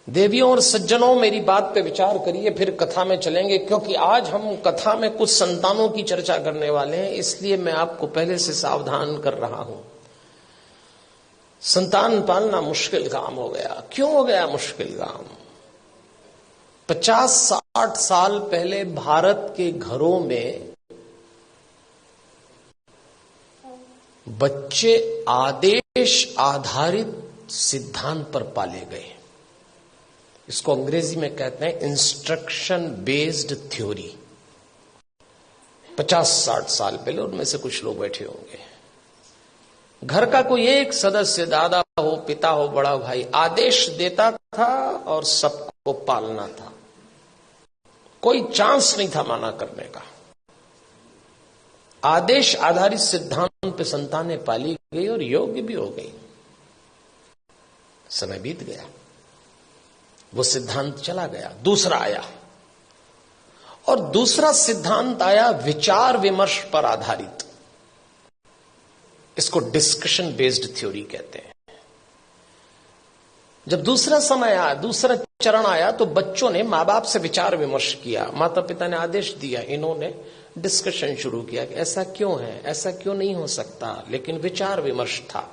देवियों और सज्जनों, मेरी बात पे विचार करिए, फिर कथा में चलेंगे। क्योंकि आज हम कथा में कुछ संतानों की चर्चा करने वाले हैं, इसलिए मैं आपको पहले से सावधान कर रहा हूं। संतान पालना मुश्किल काम हो गया। क्यों हो गया मुश्किल काम? 50-60 साल पहले भारत के घरों में बच्चे आदेश आधारित सिद्धांत पर पाले गए। इसको अंग्रेजी में कहते हैं इंस्ट्रक्शन बेस्ड थ्योरी। 50-60 साल पहले, उनमें से कुछ लोग बैठे होंगे, घर का कोई एक सदस्य, दादा हो, पिता हो, बड़ा भाई, आदेश देता था और सबको पालना था। कोई चांस नहीं था माना करने का। आदेश आधारित सिद्धांत पे संतानें पाली गई और योग्य भी हो गई। समय बीत गया, वो सिद्धांत चला गया, दूसरा आया। और दूसरा सिद्धांत आया विचार विमर्श पर आधारित। इसको डिस्कशन बेस्ड थ्योरी कहते हैं। जब दूसरा समय आया, दूसरा चरण आया, तो बच्चों ने मां बाप से विचार विमर्श किया। माता पिता ने आदेश दिया, इन्होंने डिस्कशन शुरू किया कि ऐसा क्यों है, ऐसा क्यों नहीं हो सकता। लेकिन विचार विमर्श था,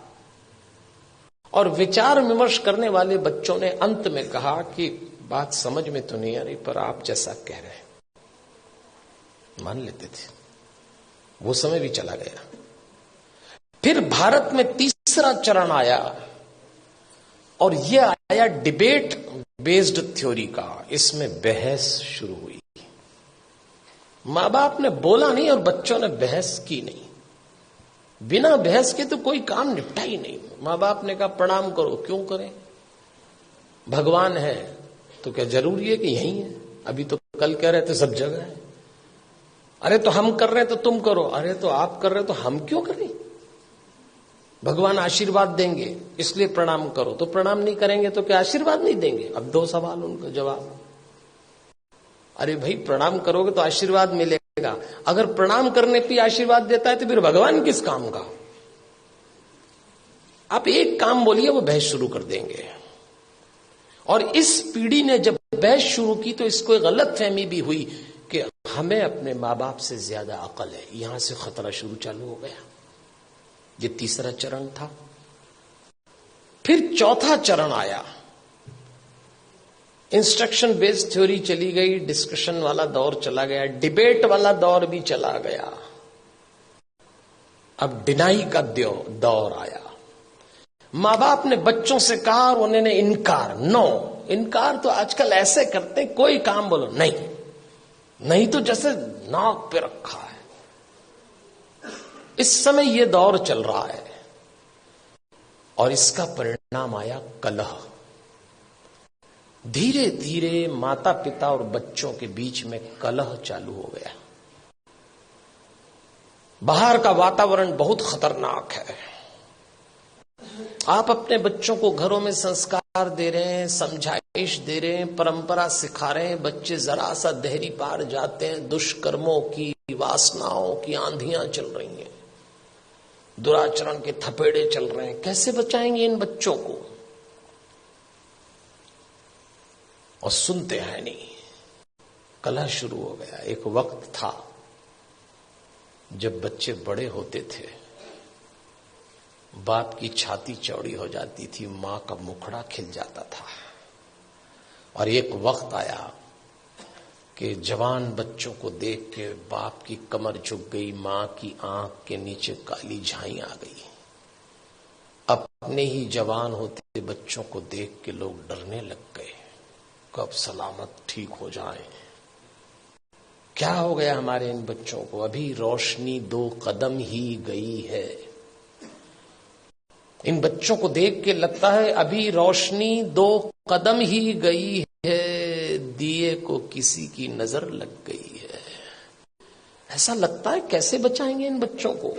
और विचार विमर्श करने वाले बच्चों ने अंत में कहा कि बात समझ में तो नहीं आ रही, पर आप जैसा कह रहे हैं मान लेते थे। वो समय भी चला गया। फिर भारत में तीसरा चरण आया, और यह आया डिबेट बेस्ड थ्योरी का। इसमें बहस शुरू हुई। मां बाप ने बोला नहीं और बच्चों ने बहस की नहीं। बिना बहस के तो कोई काम निपटा ही नहीं। मां बाप ने कहा प्रणाम करो, क्यों करें? भगवान है तो क्या जरूरी है कि यही है? अभी तो कल कह रहे थे सब जगह है। अरे तो हम कर रहे हैं तो तुम करो। अरे तो आप कर रहे हो तो हम क्यों करें? भगवान आशीर्वाद देंगे इसलिए प्रणाम करो। तो प्रणाम नहीं करेंगे तो क्या आशीर्वाद नहीं देंगे? अब दो सवाल, उनका जवाब। अरे भाई, प्रणाम करोगे तो आशीर्वाद मिलेगा। अगर प्रणाम करने पे आशीर्वाद देता है तो फिर भगवान किस काम का? आप एक काम बोलिए, वो बहस शुरू कर देंगे। और इस पीढ़ी ने जब बहस शुरू की तो इसको एक गलत फहमी भी हुई कि हमें अपने मां बाप से ज्यादा अकल है। यहां से खतरा शुरू चालू हो गया। ये तीसरा चरण था। फिर चौथा चरण आया। इंस्ट्रक्शन बेस्ड थ्योरी चली गई, डिस्कशन वाला दौर चला गया, डिबेट वाला दौर भी चला गया। अब डिनाई का दौर आया। मां बाप ने बच्चों से कहा और उन्होंने इनकार। नो, इनकार तो आजकल ऐसे करते, कोई काम बोलो नहीं, नहीं तो जैसे नाक पे रखा है। इस समय यह दौर चल रहा है, और इसका परिणाम आया कलह। धीरे धीरे माता पिता और बच्चों के बीच में कलह चालू हो गया। बाहर का वातावरण बहुत खतरनाक है। आप अपने बच्चों को घरों में संस्कार दे रहे हैं, समझाइश दे रहे हैं, परंपरा सिखा रहे हैं, बच्चे जरा सा देहरी पार जाते हैं, दुष्कर्मों की, वासनाओं की आंधियां चल रही हैं, दुराचरण के थपेड़े चल रहे हैं। कैसे बचाएंगे इन बच्चों को? और सुनते हैं नहीं। कलह शुरू हो गया। एक वक्त था जब बच्चे बड़े होते थे, बाप की छाती चौड़ी हो जाती थी, मां का मुखड़ा खिल जाता था। और एक वक्त आया कि जवान बच्चों को देख के बाप की कमर झुक गई, मां की आंख के नीचे काली झाई आ गई। अपने ही जवान होते बच्चों को देख के लोग डरने लग गए, कब सलामत ठीक हो जाए। क्या हो गया हमारे इन बच्चों को? अभी रोशनी 2 कदम ही गई है। इन बच्चों को देख के लगता है अभी रोशनी 2 कदम ही गई है, दिए को किसी की नजर लग गई है। ऐसा लगता है। कैसे बचाएंगे इन बच्चों को?